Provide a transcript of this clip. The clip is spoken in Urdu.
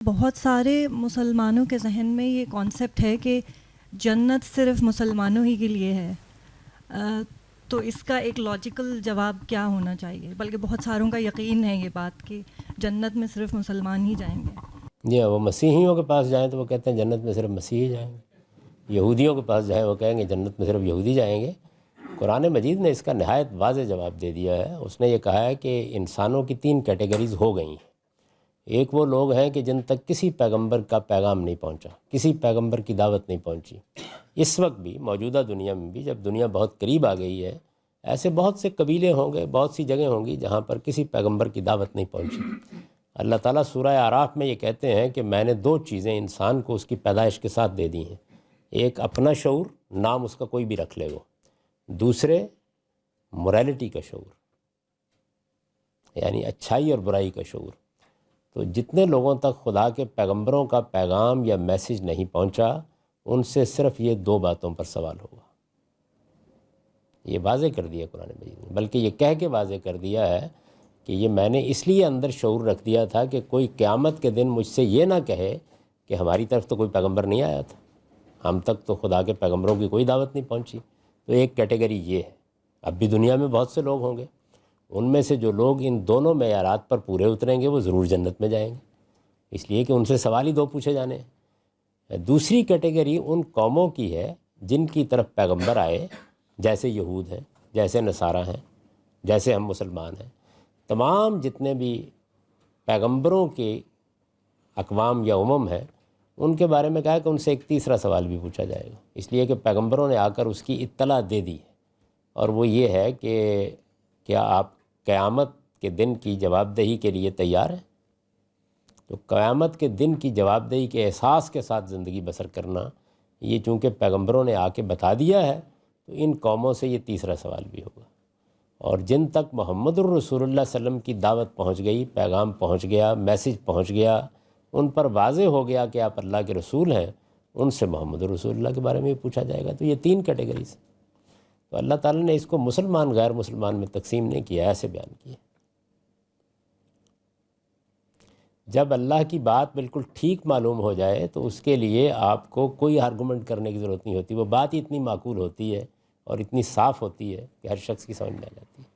بہت سارے مسلمانوں کے ذہن میں یہ کانسیپٹ ہے کہ جنت صرف مسلمانوں ہی کے لیے ہے، تو اس کا ایک لاجیکل جواب کیا ہونا چاہیے؟ بلکہ بہت ساروں کا یقین ہے یہ بات کہ جنت میں صرف مسلمان ہی جائیں گے۔ جی ہاں، وہ مسیحیوں کے پاس جائیں تو وہ کہتے ہیں جنت میں صرف مسیحی جائیں گے، یہودیوں کے پاس جائیں وہ کہیں گے جنت میں صرف یہودی جائیں گے۔ قرآن مجید نے اس کا نہایت واضح جواب دے دیا ہے۔ اس نے یہ کہا ہے کہ انسانوں کی 3 کیٹیگریز ہو گئی ہیں۔ ایک وہ لوگ ہیں کہ جن تک کسی پیغمبر کا پیغام نہیں پہنچا، کسی پیغمبر کی دعوت نہیں پہنچی۔ اس وقت بھی موجودہ دنیا میں بھی، جب دنیا بہت قریب آ گئی ہے، ایسے بہت سے قبیلے ہوں گے، بہت سی جگہیں ہوں گی جہاں پر کسی پیغمبر کی دعوت نہیں پہنچی۔ اللہ تعالیٰ سورہ اعراف میں یہ کہتے ہیں کہ میں نے 2 چیزیں انسان کو اس کی پیدائش کے ساتھ دے دی ہیں۔ ایک اپنا شعور، نام اس کا کوئی بھی رکھ لے وہ، دوسرے موریلٹی کا شعور، یعنی اچھائی اور برائی کا شعور۔ تو جتنے لوگوں تک خدا کے پیغمبروں کا پیغام یا میسج نہیں پہنچا، ان سے صرف یہ 2 باتوں پر سوال ہوگا۔ یہ واضح کر دیا قرآن مجید نے، بلکہ یہ کہہ کے واضح کر دیا ہے کہ یہ میں نے اس لیے اندر شعور رکھ دیا تھا کہ کوئی قیامت کے دن مجھ سے یہ نہ کہے کہ ہماری طرف تو کوئی پیغمبر نہیں آیا تھا، ہم تک تو خدا کے پیغمبروں کی کوئی دعوت نہیں پہنچی۔ تو ایک کیٹیگری یہ ہے۔ اب بھی دنیا میں بہت سے لوگ ہوں گے، ان میں سے جو لوگ ان دونوں معیارات پر پورے اتریں گے وہ ضرور جنت میں جائیں گے، اس لیے کہ ان سے سوال ہی 2 پوچھے جانے ہیں۔ دوسری کیٹیگری ان قوموں کی ہے جن کی طرف پیغمبر آئے، جیسے یہود ہیں، جیسے نصارہ ہیں، جیسے ہم مسلمان ہیں۔ تمام جتنے بھی پیغمبروں کے اقوام یا ہیں، ان کے بارے میں کہا کہ ان سے ایک تیسرا سوال بھی پوچھا جائے گا، اس لیے کہ پیغمبروں نے آ کر اس کی اطلاع دے دی ہے، اور وہ یہ ہے کہ کیا آپ قیامت کے دن کی جواب دہی کے لیے تیار ہیں؟ تو قیامت کے دن کی جواب دہی کے احساس کے ساتھ زندگی بسر کرنا، یہ چونکہ پیغمبروں نے آ کے بتا دیا ہے، تو ان قوموں سے یہ تیسرا سوال بھی ہوگا۔ اور جن تک محمد الرسول اللہ صلی اللہ علیہ وسلم کی دعوت پہنچ گئی، پیغام پہنچ گیا، میسج پہنچ گیا، ان پر واضح ہو گیا کہ آپ اللہ کے رسول ہیں، ان سے محمد الرسول اللہ کے بارے میں پوچھا جائے گا۔ تو یہ 3 کیٹیگریز۔ تو اللہ تعالیٰ نے اس کو مسلمان غیر مسلمان میں تقسیم نہیں کیا، ایسے بیان کیا۔ جب اللہ کی بات بالکل ٹھیک معلوم ہو جائے تو اس کے لیے آپ کو کوئی آرگومنٹ کرنے کی ضرورت نہیں ہوتی، وہ بات ہی اتنی معقول ہوتی ہے اور اتنی صاف ہوتی ہے کہ ہر شخص کی سمجھ میں آ جاتی ہے۔